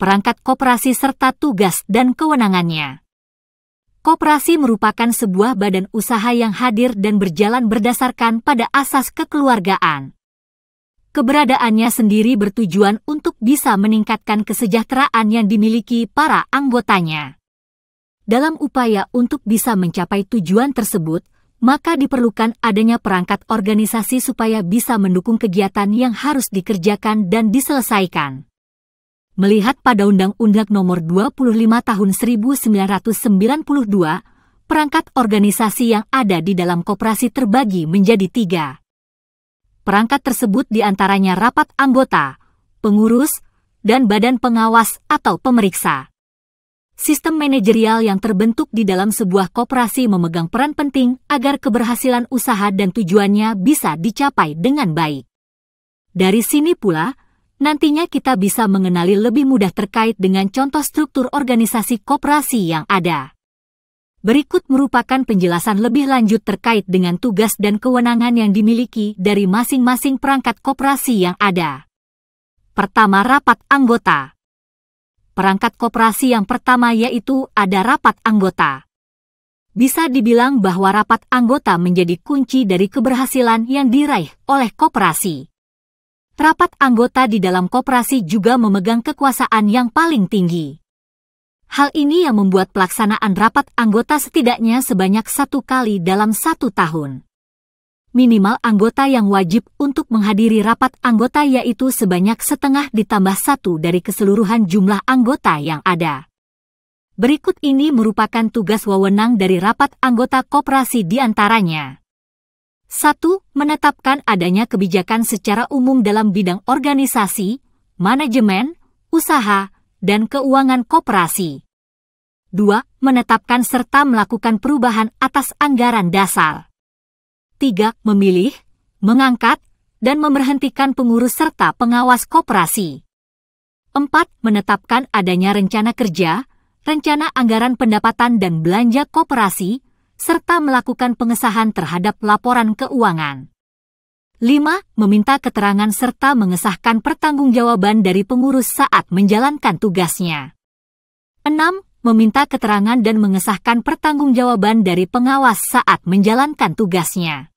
perangkat koperasi serta tugas dan kewenangannya. Koperasi merupakan sebuah badan usaha yang hadir dan berjalan berdasarkan pada asas kekeluargaan. Keberadaannya sendiri bertujuan untuk bisa meningkatkan kesejahteraan yang dimiliki para anggotanya. Dalam upaya untuk bisa mencapai tujuan tersebut, maka diperlukan adanya perangkat organisasi supaya bisa mendukung kegiatan yang harus dikerjakan dan diselesaikan. Melihat pada Undang-Undang Nomor 25 Tahun 1992, perangkat organisasi yang ada di dalam koperasi terbagi menjadi 3. Perangkat tersebut diantaranya rapat anggota, pengurus, dan badan pengawas atau pemeriksa. Sistem manajerial yang terbentuk di dalam sebuah koperasi memegang peran penting agar keberhasilan usaha dan tujuannya bisa dicapai dengan baik. Dari sini pula, nantinya kita bisa mengenali lebih mudah terkait dengan contoh struktur organisasi koperasi yang ada. Berikut merupakan penjelasan lebih lanjut terkait dengan tugas dan kewenangan yang dimiliki dari masing-masing perangkat koperasi yang ada. Pertama, rapat anggota. Perangkat koperasi yang pertama yaitu ada rapat anggota. Bisa dibilang bahwa rapat anggota menjadi kunci dari keberhasilan yang diraih oleh koperasi. Rapat anggota di dalam koperasi juga memegang kekuasaan yang paling tinggi. Hal ini yang membuat pelaksanaan rapat anggota setidaknya sebanyak 1 kali dalam 1 tahun. Minimal anggota yang wajib untuk menghadiri rapat anggota yaitu sebanyak setengah ditambah 1 dari keseluruhan jumlah anggota yang ada. Berikut ini merupakan tugas wewenang dari rapat anggota koperasi di antaranya. 1. Menetapkan adanya kebijakan secara umum dalam bidang organisasi, manajemen, usaha, dan keuangan koperasi. 2. Menetapkan serta melakukan perubahan atas anggaran dasar. 3. Memilih, mengangkat, dan memberhentikan pengurus serta pengawas koperasi. 4. Menetapkan adanya rencana kerja, rencana anggaran pendapatan dan belanja koperasi, serta melakukan pengesahan terhadap laporan keuangan. 5. Meminta keterangan serta mengesahkan pertanggungjawaban dari pengurus saat menjalankan tugasnya. 6. Meminta keterangan dan mengesahkan pertanggungjawaban dari pengawas saat menjalankan tugasnya.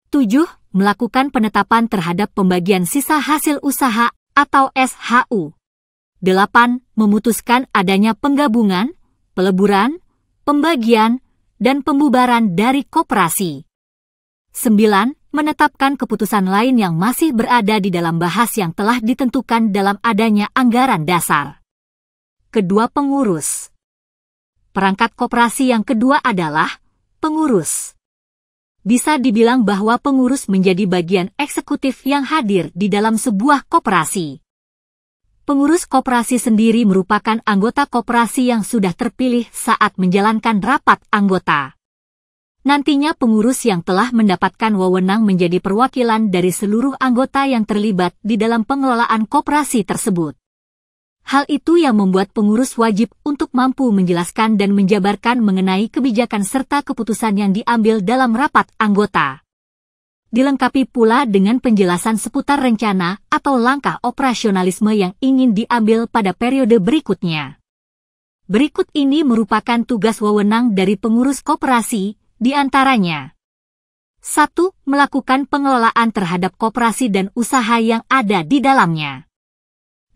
7. Melakukan penetapan terhadap pembagian sisa hasil usaha atau SHU. 8. Memutuskan adanya penggabungan, peleburan, pembagian, dan pembubaran dari koperasi. 9. Menetapkan keputusan lain yang masih berada di dalam bahas yang telah ditentukan dalam adanya anggaran dasar. Kedua, pengurus. Perangkat koperasi yang kedua adalah pengurus. Bisa dibilang bahwa pengurus menjadi bagian eksekutif yang hadir di dalam sebuah koperasi. Pengurus koperasi sendiri merupakan anggota koperasi yang sudah terpilih saat menjalankan rapat anggota. Nantinya pengurus yang telah mendapatkan wewenang menjadi perwakilan dari seluruh anggota yang terlibat di dalam pengelolaan koperasi tersebut. Hal itu yang membuat pengurus wajib untuk mampu menjelaskan dan menjabarkan mengenai kebijakan serta keputusan yang diambil dalam rapat anggota. Dilengkapi pula dengan penjelasan seputar rencana atau langkah operasionalisme yang ingin diambil pada periode berikutnya. Berikut ini merupakan tugas wewenang dari pengurus koperasi, di antaranya. 1. Melakukan pengelolaan terhadap koperasi dan usaha yang ada di dalamnya.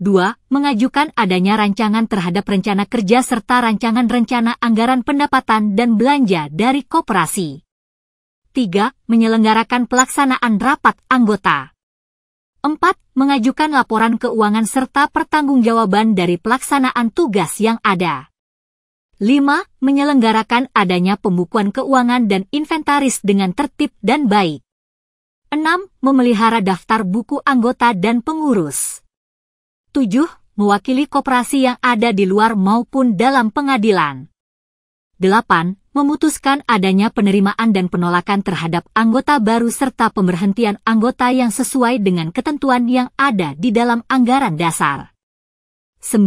2. Mengajukan adanya rancangan terhadap rencana kerja serta rancangan rencana anggaran pendapatan dan belanja dari koperasi. 3. Menyelenggarakan pelaksanaan rapat anggota. 4. Mengajukan laporan keuangan serta pertanggungjawaban dari pelaksanaan tugas yang ada. 5. Menyelenggarakan adanya pembukuan keuangan dan inventaris dengan tertib dan baik. 6. Memelihara daftar buku anggota dan pengurus. 7. Mewakili koperasi yang ada di luar maupun dalam pengadilan. 8. Memutuskan adanya penerimaan dan penolakan terhadap anggota baru serta pemberhentian anggota yang sesuai dengan ketentuan yang ada di dalam anggaran dasar. 9.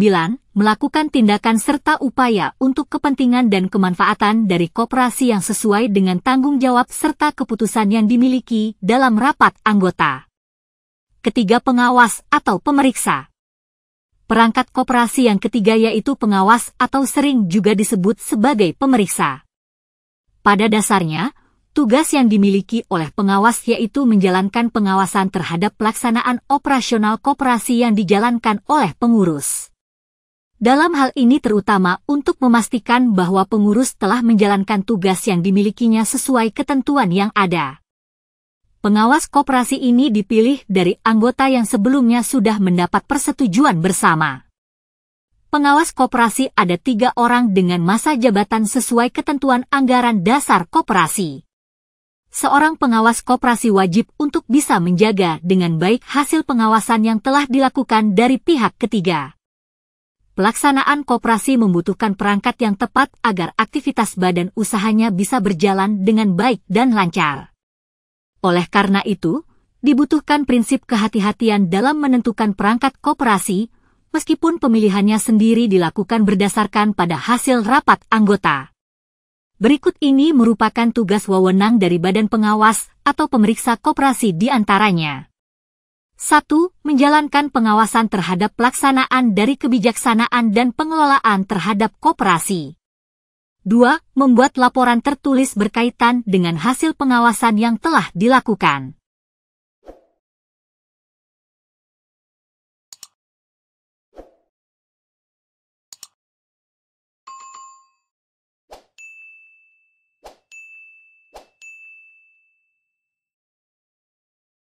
Melakukan tindakan serta upaya untuk kepentingan dan kemanfaatan dari koperasi yang sesuai dengan tanggung jawab serta keputusan yang dimiliki dalam rapat anggota. Ketiga, pengawas atau pemeriksa. Perangkat koperasi yang ketiga yaitu pengawas atau sering juga disebut sebagai pemeriksa. Pada dasarnya, tugas yang dimiliki oleh pengawas yaitu menjalankan pengawasan terhadap pelaksanaan operasional koperasi yang dijalankan oleh pengurus. Dalam hal ini terutama untuk memastikan bahwa pengurus telah menjalankan tugas yang dimilikinya sesuai ketentuan yang ada. Pengawas koperasi ini dipilih dari anggota yang sebelumnya sudah mendapat persetujuan bersama. Pengawas koperasi ada 3 orang dengan masa jabatan sesuai ketentuan anggaran dasar koperasi. Seorang pengawas koperasi wajib untuk bisa menjaga dengan baik hasil pengawasan yang telah dilakukan dari pihak ketiga. Pelaksanaan koperasi membutuhkan perangkat yang tepat agar aktivitas badan usahanya bisa berjalan dengan baik dan lancar. Oleh karena itu, dibutuhkan prinsip kehati-hatian dalam menentukan perangkat koperasi, meskipun pemilihannya sendiri dilakukan berdasarkan pada hasil rapat anggota. Berikut ini merupakan tugas wewenang dari badan pengawas atau pemeriksa koperasi di antaranya. 1. Menjalankan pengawasan terhadap pelaksanaan dari kebijaksanaan dan pengelolaan terhadap koperasi. 2. Membuat laporan tertulis berkaitan dengan hasil pengawasan yang telah dilakukan.